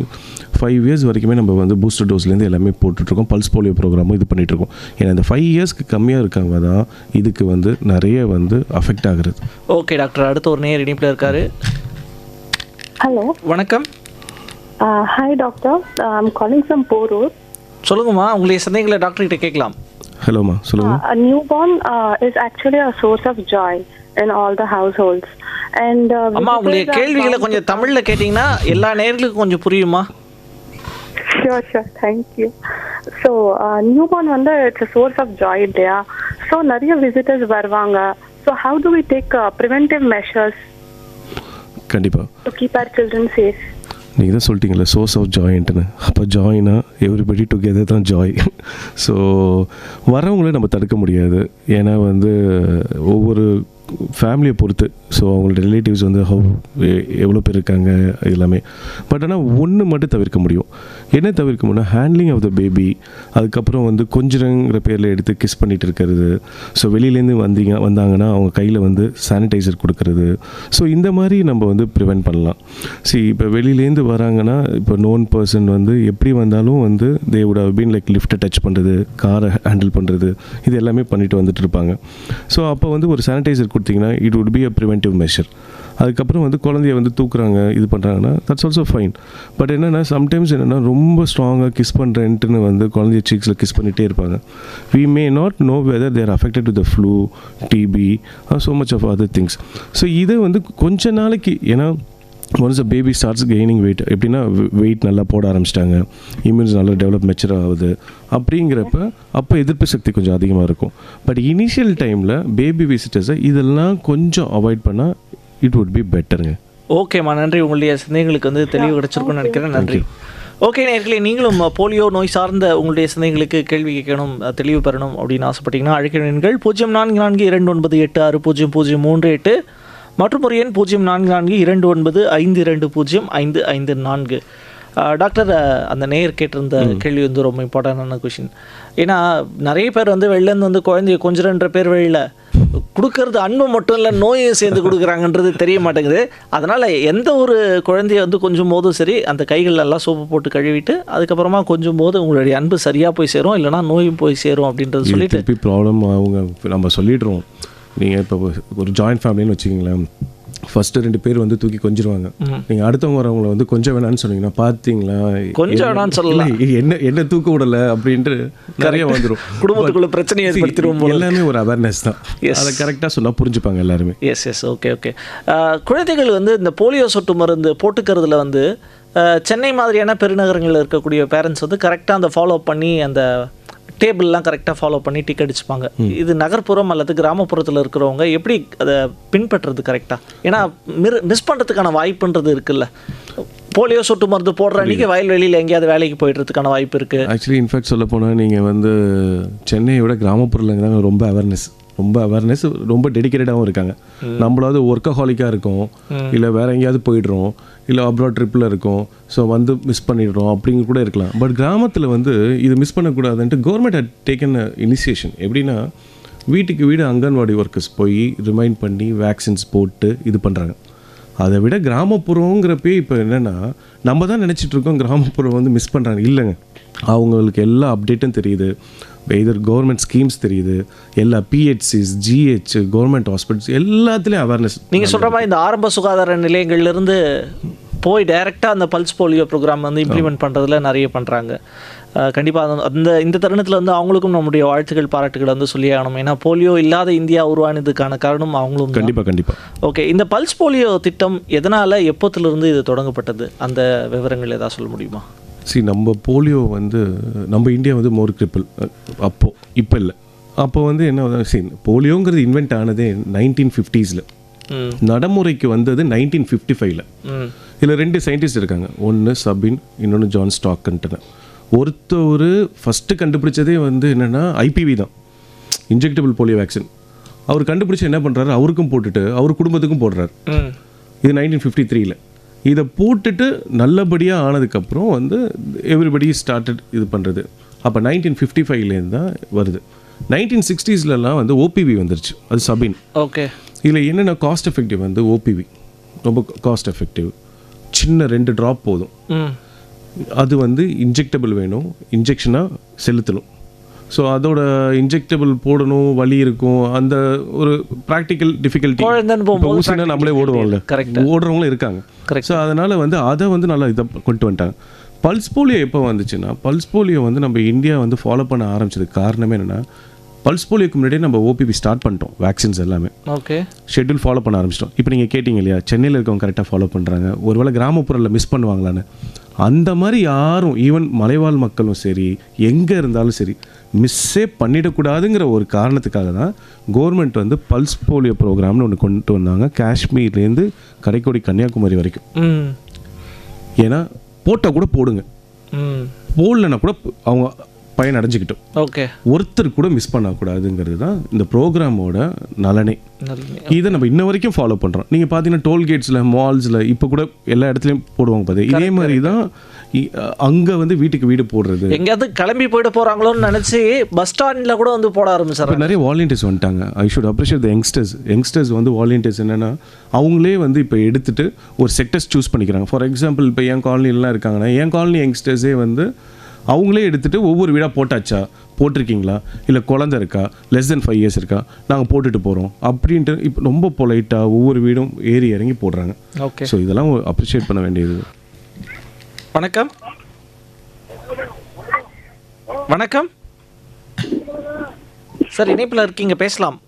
5 இயர்ஸ் வரைக்குமே நம்ம வந்து பூஸ்டர் டோஸ்லேருந்து எல்லாமே போட்டுட்ருக்கோம். பல்ஸ் போலியோ ப்ரோக்ராமும் இது பண்ணிகிட்ருக்கோம். ஏன்னா இந்த 5 இயர்ஸ்க்கு கம்மியாக இருக்காங்க தான் இதுக்கு வந்து நிறைய வந்து அஃபெக்ட் ஆகுறது. ஓகே டாக்டர், அடுத்த ஒரு நேர் இணைப்பில் இருக்காரு. ஹலோ, வணக்கம். Hi doctor, I'm calling from Porur. சொல்லுங்கம்மா, உங்களுடைய சந்தேகங்களை டாக்டர் கிட்ட கேட்கலாம். ஹலோம்மா, சொல்லுங்கள். A newborn is actually a source of joy in all the households. And அம்மா, உங்களுடைய கேள்விகளை கொஞ்சம் தமிழ்ல கேட்டீங்கன்னா எல்லா நேர்களுக்கும் கொஞ்சம் புரியுமா? sure, thank you. So newborn வந்து it's a source of joy இல்லையா? So நிறைய visitors வருவாங்க. So how do we take preventive measures கண்டிப்பாக to keep our children safe? நீங்கள் தான் சொல்லிட்டீங்களே சோர்ஸ் ஆஃப் ஜாயின்ட்டுன்னு. அப்போ ஜாயினா எவ்ரிபடி டுகெதர் தான் ஜாய். ஸோ வரவங்களே நம்ம தடுக்க முடியாது. ஏன்னா வந்து ஒவ்வொரு ஃபேமிலியை பொறுத்து, ஸோ அவங்களோட ரிலேட்டிவ்ஸ் வந்து எவ்வளோ பேர் இருக்காங்க எல்லாமே. பட் ஆனால் ஒன்று மட்டும் தவிர்க்க முடியும். என்ன தவிர்க்க முடியும்னா ஹேண்ட்லிங் ஆஃப் த பேபி. அதுக்கப்புறம் வந்து கொஞ்சங்கிற பேரில் எடுத்து கிஸ் பண்ணிகிட்டு இருக்கிறது. ஸோ வெளியிலேருந்து வந்தாங்கன்னா அவங்க கையில் வந்து சானிடைசர் கொடுக்கறது. ஸோ இந்த மாதிரி நம்ம வந்து ப்ரிவென்ட் பண்ணலாம். இப்போ வெளியிலேருந்து வராங்கன்னா இப்போ நோன் பர்சன் வந்து எப்படி வந்தாலும் வந்து they would have been like லிஃப்ட்டை டச் பண்ணுறது, காரை ஹேண்டில் பண்ணுறது, இது எல்லாமே பண்ணிட்டு வந்துட்டு இருப்பாங்க. ஸோ அப்போ வந்து ஒரு சானிடைசர் கொடுத்தீங்கன்னா it would be a preventive measure. அதுக்கப்புறம் வந்து குழந்தைய வந்து தூக்குறாங்க, இது பண்ணுறாங்கன்னா தட்ஸ் ஆல்சோ ஃபைன். பட் என்னென்னா சம்டைம்ஸ் என்னென்னா ரொம்ப ஸ்ட்ராங்காக கிஸ் பண்ணுறேன்ட்டுன்னு வந்து குழந்தைய சீக்ஸில் கிஸ் பண்ணிகிட்டே இருப்பாங்க. We may not know whether they're affected to the flu, TB, so much of other things. So இதை வந்து கொஞ்ச நாளைக்கு, ஏன்னா once a baby starts gaining weight, எப்படின்னா வெயிட் நல்லா போட ஆரம்பிச்சிட்டாங்க, இம்யூன்ஸ் நல்லா டெவலப் மெச்சூர் ஆகுது, அப்படிங்கிறப்ப அப்போ எதிர்ப்பு சக்தி கொஞ்சம் அதிகமாக இருக்கும். பட் இனிஷியல் டைமில் பேபி விசிட்டர்ஸை இதெல்லாம் கொஞ்சம் அவாய்ட் பண்ணால் இட் வுட் பி பெட்டருங்க. ஓகேம்மா, நன்றி. உங்களுடைய சந்தேகங்களுக்கு வந்து தெளிவு கிடைச்சிருக்குன்னு நினைக்கிறேன். நன்றி. ஓகே நேயர்களே, நீங்களும் போலியோ நோய் சார்ந்த உங்களுடைய சந்தேகங்களுக்கு கேள்வி கேட்கணும், தெளிவு பெறணும் அப்படின்னு ஆசைப்பட்டீங்கன்னா அழைக்கிறீர்கள் 044228600038 மற்றும் ஒரு எண் 044229520554. டாக்டர், அந்த நேயர் கேட்டிருந்த கேள்வி வந்து ரொம்ப இம்பார்ட்டண்டான கொஷின். ஏன்னா நிறைய பேர் வந்து வெளிலேருந்து வந்து குழந்தைய கொஞ்சம்ன்ற பேர் வழியில் கொடுக்கறது அன்பு மட்டும் இல்லை, நோயை சேர்ந்து கொடுக்குறாங்கன்றது தெரிய மாட்டேங்குது. அதனால் எந்த ஒரு குழந்தைய வந்து கொஞ்சம் போதும் சரி அந்த கைகளெல்லாம் சோப்பு போட்டு கழுவிட்டு அதுக்கப்புறமா கொஞ்சம் போது உங்களுடைய அன்பு சரியாக போய் சேரும், இல்லைனா நோயும் போய் சேரும் அப்படின்றது சொல்லிட்டு ப்ராப்ளம் அவங்க நம்ம சொல்லிடுறோம். நீங்கள் இப்போ ஒரு ஜாயின்ட் ஃபேமிலின்னு வச்சுக்கிங்களேன், ஃபஸ்ட்டு 2 பேர் வந்து தூக்கி கொஞ்சிருவாங்க. நீங்கள் அடுத்தவங்க வரவங்களை வந்து கொஞ்சம் வேணான்னு சொன்னீங்கன்னா பார்த்தீங்களா கொஞ்சம் வேணான்னு சொல்லலாம், என்ன தூக்க விடலை அப்படின்ட்டு நிறைய வந்துடும், குடும்பத்துக்குள்ள பிரச்சனை ஏற்படுத்திடுவோம். எல்லாமே ஒரு அவேர்னஸ் தான். அதை கரெக்டாக சொன்னால் புரிஞ்சுப்பாங்க எல்லாருமே. S okay. குழந்தைகள் வந்து இந்த போலியோ சொட்டு மருந்து போட்டுக்கிறதுல வந்து சென்னை மாதிரியான பெருநகரங்களில் இருக்கக்கூடிய பேரண்ட்ஸ் வந்து கரெக்டாக அந்த ஃபாலோ பண்ணி அந்த டேபிள்லாம் கரெக்டாக ஃபாலோ பண்ணி டிக் அடிச்சுப்பாங்க. இது நகர்ப்புறம் அல்லது கிராமப்புறத்தில் இருக்கிறவங்க எப்படி அதை பின்பற்றுறது கரெக்டாக? ஏன்னா மிஸ் பண்ணுறதுக்கான வாய்ப்புன்றது இருக்குல்ல. போலியோ சொட்டு மருந்து போடுற அன்றைக்கி வயல்வெளியில் எங்கேயாவது வேலைக்கு போய்ட்டுறதுக்கான வாய்ப்பு இருக்குது. ஆக்சுவலி இன்ஃபேக்ட் சொல்ல போனால் நீங்கள் வந்து சென்னையை விட கிராமப்புறத்தில் ரொம்ப அவேர்னஸ் ரொம்ப டெடிக்கேட்டடாகவும் இருக்காங்க. நம்மளாவது ஒர்க்கஹாலிக்காக இருக்கோம், இல்லை வேறு எங்கேயாவது போயிடுறோம், இல்லை அப்ராட் ட்ரிப்பில் இருக்கோம், ஸோ வந்து மிஸ் பண்ணிடுறோம் அப்படிங்க கூட இருக்கலாம். பட் கிராமத்தில் வந்து இது மிஸ் பண்ணக்கூடாதுன்ட்டு கவர்மெண்ட் ஹட் டேக்கன் இனிஷியேஷன். எப்படின்னா வீட்டுக்கு வீடு அங்கன்வாடி ஒர்க்கர்ஸ் போய் ரிமைண்ட் பண்ணி வேக்சின்ஸ் போட்டு இது பண்ணுறாங்க. அதை விட கிராமப்புறங்கிறப்பே இப்போ என்னென்னா நம்ம தான் நினச்சிட்ருக்கோம் கிராமப்புறம் வந்து மிஸ் பண்ணுறாங்க. இல்லைங்க, அவங்களுக்கு எல்லா அப்டேட்டும் தெரியுது, எதர் கவர்மெண்ட் ஸ்கீம்ஸ் தெரியுது, எல்லா பிஹெச்சிஸ், ஜிஹெச், கவர்மெண்ட் ஹாஸ்பிட்டல்ஸ் எல்லாத்துலேயும் அவேர்னஸ். நீங்கள் சொல்கிற மாதிரி இந்த ஆரம்ப சுகாதார நிலையங்கள்லேருந்து போய் டைரெக்டாக அந்த பல்ஸ் போலியோ ப்ரோக்ராம் வந்து இம்ப்ளிமெண்ட் பண்ணுறதுல நிறைய பண்ணுறாங்க. கண்டிப்பாக இந்த தருணத்தில் வந்து அவங்களுக்கும் நம்முடைய வாழ்த்துக்கள் பாராட்டுகள் வந்து சொல்லி ஆகணும். ஏன்னா போலியோ இல்லாத இந்தியா உருவானதுக்கான காரணம் அவங்களும். கண்டிப்பாக. ஓகே, இந்த பல்ஸ் போலியோ திட்டம் எதனால் எப்போத்திலிருந்து இது தொடங்கப்பட்டது, அந்த விவரங்கள் ஏதாவது சொல்ல முடியுமா? நம்ம போலியோ வந்து நம்ம இந்தியா வந்து மோர் கிரிப்பிள் அப்போது, இப்போ இல்லை. அப்போ வந்து என்ன போலியோங்கிறது இன்வென்ட் ஆனதே 1950s, நடைமுறைக்கு வந்தது 1955. இதில் 2 சயின்டிஸ்ட் இருக்காங்க, ஒன்று சபின், இன்னொன்று ஜான் ஸ்டாக்கன்ட்டுன்னு. ஒருத்தர் ஃபஸ்ட்டு கண்டுபிடிச்சதே வந்து என்னென்னா ஐபிவி தான், இன்ஜெக்டபிள் போலியோ வேக்சின். அவர் கண்டுபிடிச்சி என்ன பண்ணுறாரு, அவருக்கும் போட்டுட்டு அவர் குடும்பத்துக்கும் போடுறாரு. இது 1953. இதை போட்டுட்டு நல்லபடியாக ஆனதுக்கப்புறம் வந்து எவ்ரிபடி ஸ்டார்டட் இது பண்ணுறது. அப்போ 1955 தான் வருது. 1960s வந்து ஓபிவி வந்துருச்சு, அது சபின். ஓகே, இதில் என்னென்ன காஸ்ட் எஃபெக்டிவ் வந்து ஓபிவி ரொம்ப காஸ்ட் எஃபெக்டிவ், சின்ன 2 ட்ராப் போதும். அது வந்து இன்ஜெக்டபிள் வேணும், இன்ஜெக்ஷனாக செலுத்தணும். ஸோ அதோட இன்ஜெக்டபிள் போடணும், வலி இருக்கும், அந்த ஒரு ப்ராக்டிக்கல் டிஃபிகல்ட்டி. ஊசினா நம்மளே ஓடுவோம்ல, ஓடுறவங்களும் இருக்காங்க. ஸோ அதனால் வந்து அதை வந்து நல்லா இதை கொண்டு வந்துட்டாங்க. பல்ஸ் போலியோ எப்போ வந்துச்சுன்னா, பல்ஸ் போலியோ வந்து நம்ம இந்தியா வந்து ஃபாலோ பண்ண ஆரம்பிச்சதுக்கு காரணமே என்னென்னா, பல்ஸ் போலியோக்கு முன்னாடியே நம்ம ஓபிவி ஸ்டார்ட் பண்ணிட்டோம். வேக்சின்ஸ் எல்லாமே ஓகே ஷெட்யூல் ஃபாலோ பண்ண ஆரம்பிச்சிட்டோம். இப்போ நீங்கள் கேட்டிங்க இல்லையா, சென்னையில் இருக்கவங்க கரெக்டாக ஃபாலோ பண்ணுறாங்க, ஒருவேளை கிராமப்புறத்தில் மிஸ் பண்ணுவாங்களான்னு. அந்த மாதிரி யாரும், ஈவன் மலைவாழ் மக்களும் சரி, எங்கே இருந்தாலும் சரி, மிஸ்ஸே பண்ணிடக்கூடாதுங்கிற ஒரு காரணத்துக்காக தான் கவர்மெண்ட் வந்து பல்ஸ் போலியோ ப்ரோக்ராம்னு ஒன்று கொண்டு வந்தாங்க, காஷ்மீர்லேருந்து கரைக்கோடி கன்னியாகுமரி வரைக்கும். ஏன்னா போட்டால் கூட போடுங்க, போடலன்னா கூட அவங்க பயன் அடைஞ்சிக்கிட்டோம். ஓகே, ஒருத்தர் கூட மிஸ் பண்ணக்கூடாதுங்கிறது தான் இந்த ப்ரோக்ராமோட நலனே. இதை நம்ம இன்ன வரைக்கும் ஃபாலோ பண்ணுறோம். நீங்கள் பார்த்தீங்கன்னா டோல்கேட்ஸில், மால்ஸில் இப்போ கூட எல்லா இடத்துலையும் போடுவாங்க பார்த்தீங்க. இதே மாதிரி தான் அங்கே வந்து வீட்டுக்கு வீடு போடுறது. எங்கேயாவது கிளம்பி போயிட்டு போகிறாங்களோன்னு நினச்சி பஸ் ஸ்டாண்டில் கூட வந்து போட ஆரம்பிச்சார். நிறைய வாலண்டியர்ஸ் வந்துட்டாங்க. I should appreciate the youngsters வந்து வாலண்டியர்ஸ் என்னென்னா, அவங்களே வந்து இப்போ எடுத்துகிட்டு ஒரு செக்டர்ஸ் சூஸ் பண்ணிக்கிறாங்க. ஃபார் எக்ஸாம்பிள் இப்போ என் காலனிலாம் இருக்காங்கன்னா, என் காலனி யங்ஸ்டர்ஸே வந்து அவங்களே எடுத்துகிட்டு ஒவ்வொரு வீடாக போட்டாச்சா, போட்டிருக்கீங்களா, இல்லை குழந்தை இருக்கா, லெஸ் தென் 5 years இருக்கா, நாங்கள் போட்டுட்டு போகிறோம் அப்படின்ட்டு இப்போ ரொம்ப பொலைட்டாக ஒவ்வொரு வீடும் ஏறி இறங்கி போடுறாங்க. ஓகே, ஸோ இதெல்லாம் அப்ரிஷியேட் பண்ண வேண்டியது. வணக்கம் வணக்கம் சார், இணைப்பில் இருக்கீங்க, பேசலாம்.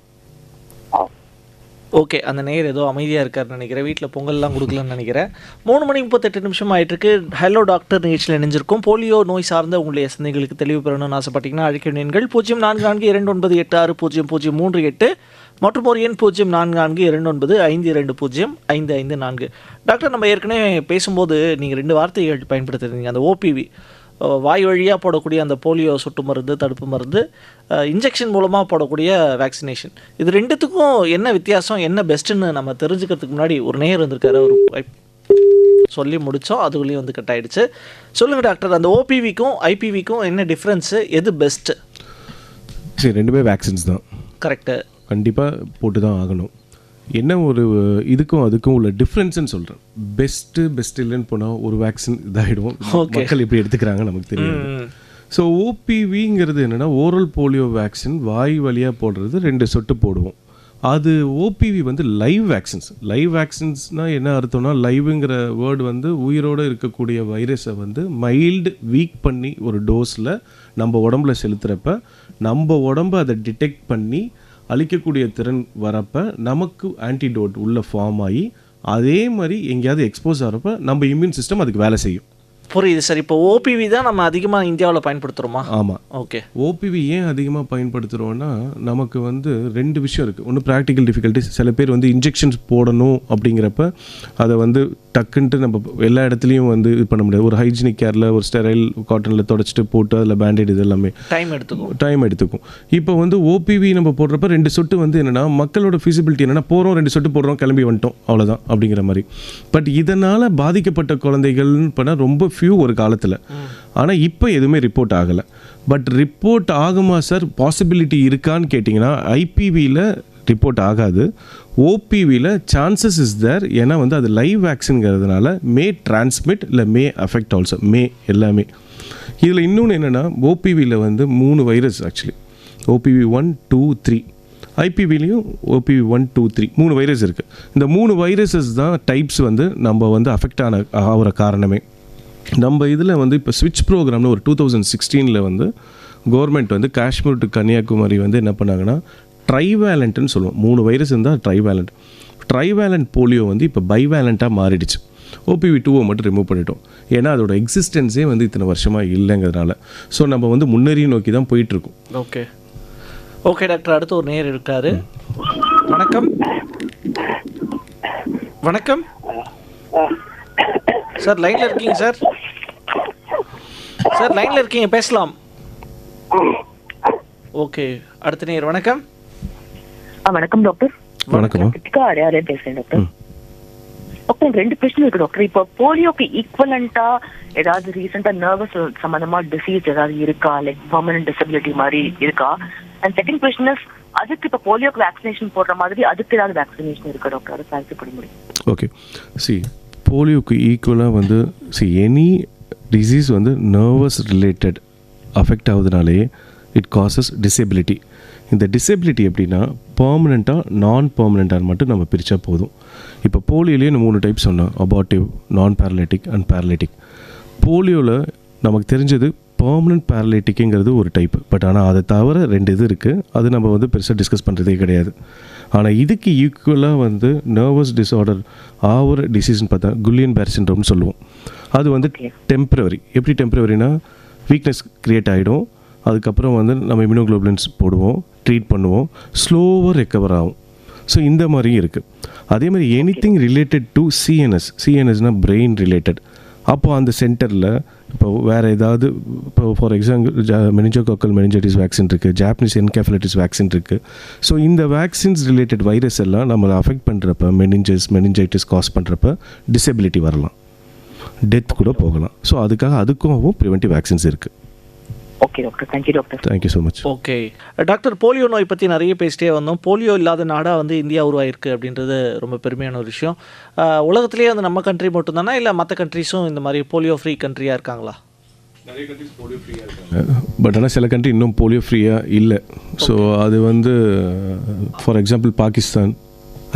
ஓகே, அந்த நேர் ஏதோ அமைதியாக இருக்காருன்னு நினைக்கிறேன், வீட்டில் பொங்கல்லாம் கொடுக்கலன்னு நினைக்கிறேன். 3:38 ஆகிட்டுருக்கு. ஹலோ டாக்டர் நிகழ்ச்சியில் இணைஞ்சிருக்கும். போலியோ நோய் சார்ந்த உங்களுடைய சந்தேகங்களுக்கு தெளிவு பெறணும்னு ஆசைப்பட்டீங்கன்னா அழைக்க எண்கள் 0442986038 மற்றும் ஒரு எண் 044299520554. டாக்டர், நம்ம ஏற்கனவே பேசும்போது நீங்கள் 2 வார்த்தைகள் பயன்படுத்துறீங்க. அந்த ஓபிவி, வாய் வழியாக போடக்கூடிய அந்த போலியோ சொட்டு மருந்து, தடுப்பு மருந்து, இன்ஜெக்ஷன் மூலமாக போடக்கூடிய வேக்சினேஷன், இது ரெண்டுத்துக்கும் என்ன வித்தியாசம், என்ன பெஸ்ட்டுன்னு நம்ம தெரிஞ்சுக்கிறதுக்கு முன்னாடி ஒரு நேர் வந்திருக்காரு. ஒரு சொல்லி முடித்தோம், அதுக்குள்ளேயும் வந்து கட் ஆகிடுச்சு. சொல்லுங்கள் டாக்டர், அந்த ஓபிவிக்கும் ஐபிவிக்கும் என்ன டிஃப்ரென்ஸு, எது பெஸ்ட்டு? சரி, ரெண்டுமே வேக்சின்ஸ் தான். கரெக்டு, கண்டிப்பாக போட்டு தான் ஆகணும். என்ன ஒரு இதுக்கும் அதுக்கும் உள்ள டிஃப்ரென்ஸ்ன்னு சொல்கிறேன். பெஸ்ட் இல்லைன்னு போனால் ஒரு வேக்சின் இதாகிடும், மக்கள் எப்படி எடுத்துக்கிறாங்க நமக்கு தெரியாது. ஸோ ஓபிவிங்கிறது என்னென்னா, ஓரல் போலியோ வேக்சின், வாய் வழியாக போடுறது, 2 சொட்டு போடுவோம். அது ஓபிவி வந்து லைவ் வேக்சின்ஸ். லைவ் வேக்சின்ஸ்னால் என்ன அர்த்தம்னா, லைவுங்கிற வேர்டு வந்து உயிரோடு இருக்கக்கூடிய வைரஸை வந்து மைல்டு வீக் பண்ணி ஒரு டோஸில் நம்ம உடம்புல செலுத்துகிறப்ப நம்ம உடம்பு அதை டிடெக்ட் பண்ணி அழிக்கக்கூடிய திறன் வரப்போ நமக்கு ஆன்டிடோட் உள்ள ஃபார்ம் ஆகி அதே மாதிரி எங்கேயாவது எக்ஸ்போஸ் ஆகிறப்ப நம்ம இம்யூன் சிஸ்டம் அதுக்கு வேலை செய்யும். புரியுது சார். இப்போ ஓபிவி தான் நம்ம அதிகமாக இந்தியாவில் பயன்படுத்துகிறோமா? ஆமாம். ஓகே. ஓபிவி ஏன் அதிகமாக பயன்படுத்துகிறோன்னா, நமக்கு வந்து 2 விஷயம் இருக்குது. ஒன்று ப்ராக்டிக்கல் டிஃபிகல்ட்டிஸ். சில பேர் வந்து இன்ஜெக்ஷன்ஸ் போடணும் அப்படிங்கிறப்ப அதை வந்து டக்குன்ட்டு நம்ம எல்லா இடத்துலையும் வந்து இது பண்ண முடியாது. ஒரு ஹைஜீனிக் கேரில் ஒரு ஸ்டெரைல் காட்டனில் தொடச்சிட்டு போட்டு அதில் பேண்டேட் இது எல்லாமே டைம் எடுத்துக்கும். இப்போ வந்து ஓபிவி நம்ம போடுறப்ப 2 சொட்டு வந்து என்னென்னா, மக்களோட ஃபிசிபிலிட்டி என்னென்னா, போகிறோம் 2 சொட்டு போடுறோம், கிளம்பி வந்துட்டோம், அவ்வளோதான் அப்படிங்கிற மாதிரி. பட் இதனால் பாதிக்கப்பட்ட குழந்தைகள்னு பண்ணால் ரொம்ப ஃபியூ ஒரு காலத்தில். ஆனால் இப்போ எதுவுமே ரிப்போர்ட் ஆகலை. பட் ரிப்போர்ட் ஆகுமா சார், பாசிபிலிட்டி இருக்கான்னு கேட்டிங்கன்னா, ஐபிவியில் ரிப்போர்ட் ஆகாது, ஓபிவியில் சான்சஸ் இஸ் தேர். ஏன்னா வந்து அது லைவ் வேக்சின்ங்கிறதுனால மே டிரான்ஸ்மிட் இல்லை மே அஃபெக்ட் ஆல்சோ, மே எல்லாமே. இதில் இன்னொன்று என்னென்னா, ஓபிவியில் வந்து 3 virus actually, OPV 1, 2, 3, ஐபிவிலையும் OPV 1, 2, 3 3 virus இருக்குது. இந்த 3 வைரஸஸ் தான் டைப்ஸ் வந்து நம்ம வந்து அஃபெக்ட் ஆகிற காரணமே. நம்ம இதில் வந்து இப்போ ஸ்விட்ச் ப்ரோக்ராம்னு ஒரு 2016 வந்து கவர்மெண்ட் வந்து காஷ்மீர் டு கன்னியாகுமரி வந்து என்ன பண்ணாங்கன்னா, ட்ரைவேலண்ட்னு சொல்லுவோம். 3 வைரஸ் இருந்தால் ட்ரைவேலண்ட் போலியோ வந்து இப்போ பைவேலண்ட்டாக மாறிடுச்சு. OPV 2 மட்டும் ரிமூவ் பண்ணிட்டோம். ஏன்னா அதோட எக்ஸிஸ்டன்ஸே வந்து இத்தனை வருஷமாக இல்லைங்கிறதுனால. ஸோ நம்ம வந்து முன்னேறி நோக்கி தான் போயிட்டுருக்கோம். ஓகே டாக்டர், அடுத்து ஒரு நேர் இருக்காரு. வணக்கம் சார், லைனில் இருக்கீங்க சார்? லைனில் இருக்கீங்க, பேசலாம். ஓகே, அடுத்த நேர். வணக்கம் டாக்டர். வணக்கம். பேசுறேன் டாக்டர். டாக்டர், 2 கொஸ்டின் இருக்கு டாக்டர். இப்போ போலியோக்கு ஈக்குவலண்டா ஏதாவது ரீசெண்டா நர்வஸ் சம்பந்தமா டிசீஸ் ஏதாவது இருக்கா, லைக் பெர்மனன்ட் டிசபிலிட்டி மாதிரி இருக்கா? அண்ட் செகண்ட் கொஸ்டின் இஸ், அதுக்கு இப்போ போலியோக்கு வேக்சினேஷன் போடுற மாதிரி அதுக்கு ஏதாவது வேக்சினேஷன் இருக்கா டாக்டர்? அதை சாதிக்கப்பட முடியும். ஓகே, போலியோக்கு ஈக்குவலாக வந்து எனி டிசீஸ் வந்து நர்வஸ் ரிலேட்டட் அஃபெக்ட் ஆகுதுனாலே இட் காசஸ் டிசேபிலிட்டி. இந்த டிசேபிலிட்டி எப்படின்னா பர்மனெண்ட்டாக நான் பர்மனெண்ட்டாக மட்டும் நம்ம பிரித்தா போதும். இப்போ போலியோலேயே 3 டைப் சொன்னோம், அபார்ட்டிவ், நான் பேரலைட்டிக் அண்ட் பேரலைட்டிக். போலியோவில் நமக்கு தெரிஞ்சது பர்மனெண்ட் பேரலைட்டிக்குங்கிறது ஒரு டைப்பு. பட் ஆனால் அதை தவிர 2 இது இருக்குது. அது நம்ம வந்து பெருசாக டிஸ்கஸ் பண்ணுறதே கிடையாது. ஆனால் இதுக்கு ஈக்குவலாக வந்து நர்வஸ் டிஸார்டர் ஆகிற டிசீஸ்ன்னு பார்த்தா குல்லியன் பேர் சிண்ட்ரோம்னு சொல்லுவோம். அது வந்து டெம்ப்ரவரி. எப்படி டெம்ப்ரவரினா வீக்னஸ் க்ரியேட் ஆகிடும், அதுக்கப்புறம் வந்து நம்ம இம்யூனோகுளோபுலின்ஸ் போடுவோம், ட்ரீட் பண்ணுவோம், ஸ்லோவாக ரெக்கவர் ஆகும். ஸோ இந்த மாதிரியும் இருக்குது. அதே மாதிரி எனிதிங் ரிலேட்டட் டு சிஎன்எஸ்னால் பிரெயின் ரிலேட்டட். அப்போது அந்த சென்டரில் இப்போ வேறு ஏதாவது இப்போ for example meningococcal meningitis vaccine இருக்குது, ஜாப்பனீஸ் என்கெஃபலைட்டிஸ் வேக்சின் இருக்குது. ஸோ இந்த வேக்சின்ஸ் ரிலேட்டட் வைரஸ் எல்லாம் நம்மளை அஃபெக்ட் பண்ணுறப்ப மெனிஞ்சைட்டிஸ் காஸ் பண்ணுறப்ப டிசபிலிட்டி வரலாம், டெத் கூட போகலாம். ஸோ அதுக்கும் ப்ரிவென்டிவ் வேக்சின்ஸ் இருக்குது. Okay doctor, thank you doctor. Thank you so much. Okay doctor, polio நோய் பற்றி நிறைய பேசிட்டே வந்தோம். போலியோ இல்லாத நாடாக வந்து இந்தியா உருவாயிருக்கு அப்படின்றது ரொம்ப பெருமையான ஒரு விஷயம். உலகத்துலேயே வந்து நம்ம கண்ட்ரி மட்டும்தானா இல்லை மற்ற கண்ட்ரிஸும் இந்த மாதிரி போலியோ ஃப்ரீ கண்ட்ரியாக இருக்காங்களா? நிறைய கண்ட்ரிஸ் போலியோ ஃப்ரீயாக இருக்காங்க, பட் ஆனால் சில கண்ட்ரி இன்னும் போலியோ ஃப்ரீயாக இல்லை. ஸோ அது வந்து for example Pakistan,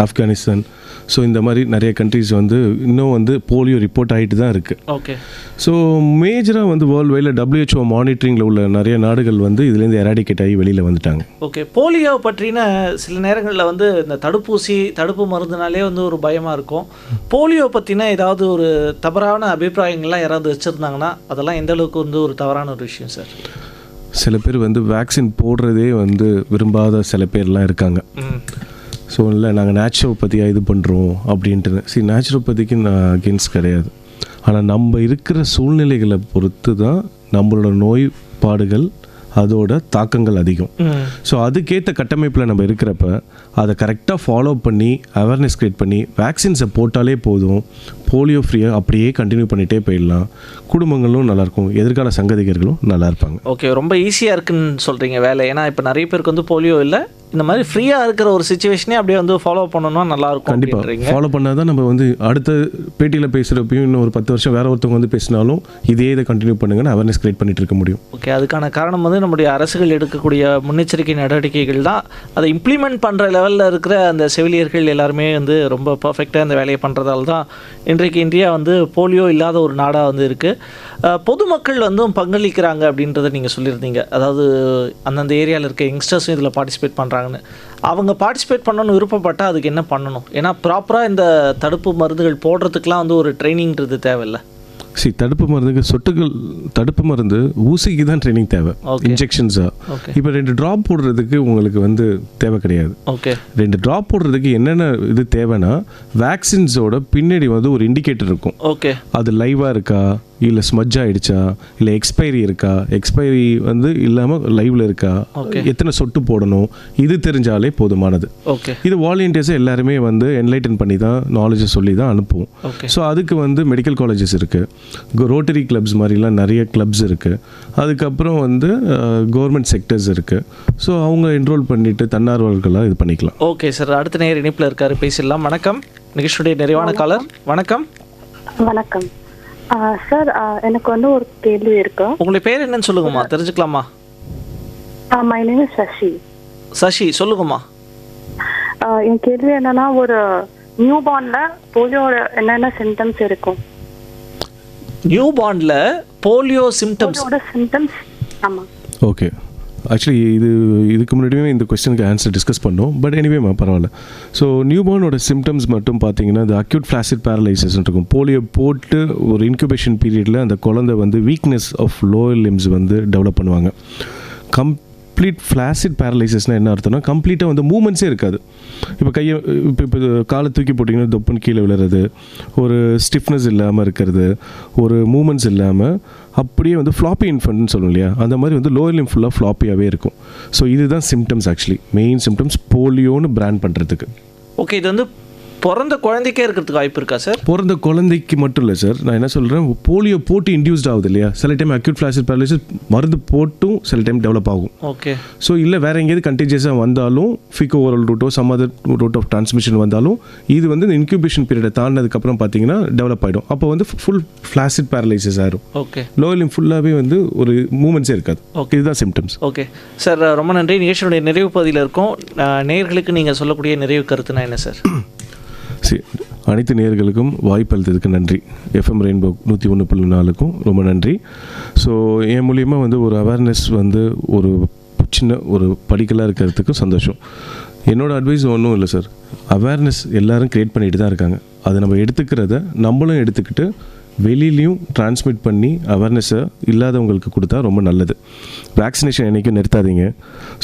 Afghanistan, so இந்த மாதிரி நிறைய கண்ட்ரிஸ் வந்து இன்னும் வந்து போலியோ ரிப்போர்ட் ஆகிட்டு தான் இருக்குது. ஓகே. ஸோ மேஜராக வந்து வேர்ல்டு வைடில் WHO மானிட்டரிங்கில் உள்ள நிறைய நாடுகள் வந்து இதுலேருந்து எராடிகேட் ஆகி வெளியில் வந்துட்டாங்க. ஓகே. போலியோ பற்றின சில நேரங்களில் வந்து இந்த தடுப்பு மருந்துனாலே வந்து ஒரு பயமாக இருக்கும். போலியோ பற்றின ஏதாவது ஒரு தவறான அபிப்பிராயங்கள்லாம் யாராவது வச்சுருந்தாங்கன்னா அதெல்லாம் எந்த அளவுக்கு வந்து ஒரு தவறான ஒரு விஷயம் சார்? சில பேர் வந்து வேக்சின் போடுறதே வந்து விரும்பாத சில பேர்லாம் இருக்காங்க. ஸோ இல்லை நாங்கள் நேச்சுரோபதியாக இது பண்ணுறோம் அப்படின்ட்டு. நேச்சுரோபதிக்கு நான் அகென்ஸ்ட் கிடையாது. ஆனால் நம்ம இருக்கிற சூழ்நிலைகளை பொறுத்து தான் நம்மளோட நோய்பாடுகள் அதோட தாக்கங்கள் அதிகம். ஸோ அதுக்கேற்ற கட்டமைப்பில் நம்ம இருக்கிறப்ப அதை கரெக்டாக ஃபாலோ பண்ணி அவேர்னஸ் க்ரியேட் பண்ணி வேக்சின்ஸை போட்டாலே போதும், போலியோ ஃப்ரீயாக அப்படியே கண்டினியூ பண்ணிகிட்டே போயிடலாம். குடும்பங்களும் நல்லாயிருக்கும், எதிர்கால சங்கதிகர்களும் நல்லா இருப்பாங்க. ஓகே, ரொம்ப ஈஸியாக இருக்குன்னு சொல்கிறீங்க வேலை. ஏன்னா இப்போ நிறைய பேருக்கு வந்து போலியோ இல்லை, இந்த மாதிரி ஃப்ரீயாக இருக்கிற ஒரு சுச்சுவேஷனே அப்படியே வந்து ஃபாலோ பண்ணணும்னா நல்லாயிருக்கும். கண்டிப்பாக ஃபாலோ பண்ணால் தான் நம்ம வந்து அடுத்த பேட்டியில் பேசுகிறப்பையும் இன்னும் ஒரு 10 வருஷம் வேறு ஒருத்தவங்க வந்து பேசினாலும் இதே இதை கண்டினியூ பண்ணுங்கன்னு அவேர்னஸ் க்ரியேட் பண்ணிட்டு இருக்க முடியும். ஓகே, அதுக்கான காரணம் வந்து நம்முடைய அரசுகள் எடுக்கக்கூடிய முன்னெச்சரிக்கை நடவடிக்கைகள் தான். அதை இம்ப்ளிமெண்ட் பண்ணுற லெவலில் இருக்கிற அந்த செவிலியர்கள் எல்லாருமே வந்து ரொம்ப பர்ஃபெக்டாக இந்த வேலையை பண்ணுறதால தான் இன்றைக்கு இந்தியா வந்து போலியோ இல்லாத ஒரு நாடாக வந்து இருக்குது. பொதுமக்கள் வந்து பங்களிக்கிறாங்க அப்படின்றத நீங்கள் சொல்லியிருந்தீங்க. அதாவது அந்தந்த ஏரியாவில் இருக்க யங்ஸ்டர்ஸும் இதில் பார்ட்டிசிபேட் பண்ணுறாங்கன்னு. அவங்க பார்ட்டிசிபேட் பண்ணணும்னு விருப்பப்பட்டால் அதுக்கு என்ன பண்ணணும்? ஏன்னா ப்ராப்பராக இந்த தடுப்பு மருந்துகள் போடுறதுக்கெலாம் வந்து ஒரு ட்ரைனிங்கிறது தேவையில்லை. தடுப்பு மருந்து ஊசிக்கு தான் ட்ரைனிங் தேவை, இன்ஜெக்ஷன்ஸா. இப்போ 2 ட்ராப் போடுறதுக்கு உங்களுக்கு வந்து தேவை கிடையாது. ஓகே, 2 ட்ராப் போடுறதுக்கு என்னென்ன இது தேவைன்னா வேக்சின்ஸோட பின்னாடி வந்து ஒரு இண்டிகேட்டர் இருக்கும். ஓகே, அது லைவாக இருக்கா, இல்லை ஸ்மஜ் ஆகிடுச்சா, இல்லை எக்ஸ்பைரி இருக்கா, எக்ஸ்பைரி வந்து இல்லாமல் லைவில் இருக்கா, எத்தனை சொட்டு போடணும், இது தெரிஞ்சாலே போதுமானது. ஓகே, இது வாலண்டியர்ஸை எல்லாருமே வந்து என்லைட்டன் பண்ணி தான் நாலேஜை சொல்லி தான் அனுப்புவோம். ஸோ அதுக்கு வந்து மெடிக்கல் காலேஜஸ் இருக்குது, ரோட்டரி கிளப்ஸ் மாதிரிலாம் நிறைய கிளப்ஸ் இருக்குது, அதுக்கப்புறம் வந்து கவர்மெண்ட் செக்டர்ஸ் இருக்குது. ஸோ அவங்க என்ரோல் பண்ணிவிட்டு தன்னார்வலர்களாக இது பண்ணிக்கலாம். ஓகே சார், அடுத்த நேரம் இணைப்பில் இருக்காரு, பேசிடலாம். வணக்கம், நிகழ்ச்சியுடைய நிறைவான காலர். வணக்கம். வணக்கம் சார், எனக்கு வந்து ஒரு கேள்வி இருக்கு. உங்களுடைய பேர் என்னன்னு சொல்லுங்கம்மா, தெரிஞ்சுக்கலாமா? My name is Sasi. Sasi, சொல்லுங்கம்மா. என் கேள்வி என்னன்னா, ஒரு நியூ பார்ன்ல போலியோட என்னென்ன சிம்டம்ஸ் இருக்கும்? நியூ பார்ன்ல போலியோ சிம்டம்ஸ்? ஆமாம். ஓகே, ஆக்சுவலி இதுக்கு முன்னாடியே இந்த கொஸ்டினுக்கு ஆன்சர் டிஸ்கஸ் பண்ணோம். பட் எனிவேமா பரவாயில்ல. ஸோ நியூபார்னோட சிம்டம்ஸ் மட்டும் பார்த்தீங்கன்னா இந்த அக்யூட் ஃப்ளாசிட் பேரலைசிஸ் இருக்கும். போலியோ போட்டு ஒரு இன்குபேஷன் பீரியடில் அந்த குழந்தை வந்து வீக்னஸ் ஆஃப் லோயர் லிம்ஸ் வந்து டெவலப் பண்ணுவாங்க. கம்ப்ளீட் ஃப்ளாசிட் பேரலைசிஸ்னால் என்ன அர்த்தம்னா கம்ப்ளீட்டாக வந்து மூமெண்ட்ஸே இருக்காது. இப்போ இப்போ காலை தூக்கி போட்டிங்கன்னா தொப்புன்னு கீழே விழுறது, ஒரு ஸ்டிஃப்னஸ் இல்லாமல் இருக்கிறது, ஒரு மூமெண்ட்ஸ் இல்லாமல் அப்படியே வந்து ஃப்ளாப்பி இன்ஃபன்ட்னு சொல்லுவோம் இல்லையா, அந்த மாதிரி வந்து லோயர் லிம் ஃபுல்லாக ஃப்ளாப்பியாகவே இருக்கும். ஸோ இதுதான் சிம்டம்ஸ், ஆக்சுவலி மெயின் சிம்டம்ஸ் போலியோன்னு பிராண்ட் பண்ணுறதுக்கு. ஓகே, இது வந்து பிறந்த குழந்தைக்கே இருக்கிறதுக்கு வாய்ப்பு இருக்கா சார்? பிறந்த குழந்தைக்கு மட்டும் இல்லை சார், நான் என்ன சொல்கிறேன், போலியோ போட்டு இன்டியூஸ்ட் ஆகுது இல்லையா, சில டைம் அக்யூட் ஃப்ளாசிட் பேரலிசிஸ் மருந்து போட்டும் சில டைம் டெவலப் ஆகும். ஓகே. ஸோ இல்லை வேறு எங்கேயாவது கண்டிஜியஸாக வந்தாலும் ஃபிகோ ஓரல் ரூட்டோ some other route of transmission வந்தாலும் இது வந்து இந்த இன்க்யூபேஷன் பீரியடை தாண்டினதுக்கப்புறம் பார்த்தீங்கன்னா டெவலப் ஆகிடும். அப்போ வந்து ஃபுல் ஃப்ளாசிட் பேரலைசிஸ் ஆயிரும். ஓகே. லோயர் லிம் ஃபுல்லாகவே வந்து ஒரு மூமெண்ட்ஸே இருக்காது. ஓகே, இதுதான் சிம்டம்ஸ். ஓகே சார், ரொம்ப நன்றி. நிகழ்ச்சியுடைய நிறைவு பகுதியில் இருக்கும். நேயர்களுக்கு நீங்கள் சொல்லக்கூடிய நிறைவு கருத்துனா என்ன சார்? சரி, அனைத்து நேயர்களுக்கும் வாய்ப்பு அளித்ததுக்கு நன்றி. எஃப்எம் ரெயின்போ 101.4க்கும் ரொம்ப நன்றி. ஸோ என் மூலியமாக வந்து ஒரு அவேர்னஸ் வந்து ஒரு சின்ன ஒரு படிக்கலாக இருக்கிறதுக்கு சந்தோஷம். என்னோடய அட்வைஸ் ஒன்றும் இல்லை சார், அவேர்னஸ் எல்லோரும் க்ரியேட் பண்ணிட்டு தான் இருக்காங்க. அதை நம்ம எடுத்துக்கிறத நம்மளும் எடுத்துக்கிட்டு வெளியிலையும் டிரான்ஸ்மிட் பண்ணி அவேர்னஸை இல்லாதவங்களுக்கு கொடுத்தா ரொம்ப நல்லது. வேக்சினேஷன் என்றைக்கும் நிறுத்தாதீங்க.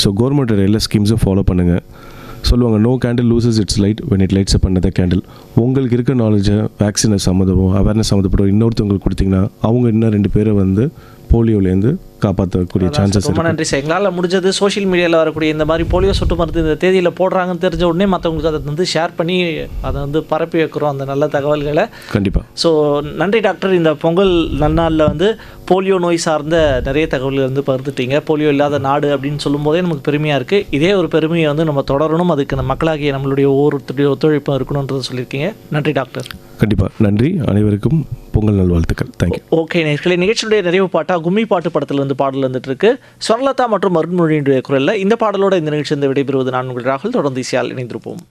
ஸோ கவர்மெண்ட்டோட எல்லா ஸ்கீம்ஸும் ஃபாலோ பண்ணுங்கள். சொல்லுவாங்க, no candle loses its light when it lights up another candle. உங்களுக்கு இருக்க நாலேஜை வேக்சினை சம்மந்தமோ அவேர்னஸ் சம்மந்தப்பட்டோ இன்னொருத்தவங்களுக்கு கொடுத்தீங்கன்னா அவங்க இன்னும் 2 பேரை வந்து போலியோலேருந்து காப்பாற்றக்கூடிய சான்சஸ். ரொம்ப நன்றி சார். எங்களால் முடிஞ்சது சோஷியல் மீடியாவில் வரக்கூடிய இந்த மாதிரி போலியோ சொட்டு மருந்து இந்த தேதியில் போடுறாங்கன்னு தெரிஞ்ச உடனே மற்றவங்களுக்கு அதை வந்து ஷேர் பண்ணி அதை வந்து பரப்பி வைக்கிறோம் அந்த நல்ல தகவல்களை. கண்டிப்பாக. ஸோ நன்றி டாக்டர். இந்த பொங்கல் நன்னாளில் வந்து போலியோ நோய் சார்ந்த நிறைய தகவல்கள் வந்து பகிர்ந்துட்டீங்க. போலியோ இல்லாத நாடு அப்படின்னு சொல்லும்போதே நமக்கு பெருமையாக இருக்குது. இதே ஒரு பெருமையை வந்து நம்ம தொடரணும், அதுக்கு நம்ம மக்களாகிய நம்மளுடைய ஒவ்வொருத்தருடைய ஒத்துழைப்பும் இருக்கணுன்றதை சொல்லியிருக்கீங்க. நன்றி டாக்டர். கண்டிப்பாக நன்றி. அனைவருக்கும் பொங்கல் நல்வாழ்த்துக்கள். தேங்க்யூ. ஓகே நேயர்களே, நிகழ்ச்சியுடைய நிறைவு பாட்டா கும்மி பாட்டு படத்தில் வந்து பாடல் வந்துட்டு இருக்கு. ஸ்வர்லதா மற்றும் அருண்மொழியினுடைய குரலில் இந்த பாடலோட இந்த நிகழ்ச்சி விடைபெறுவது நான் உங்கள் ராகுல். தொடர்ந்து இசையால் இணைந்திருப்போம்.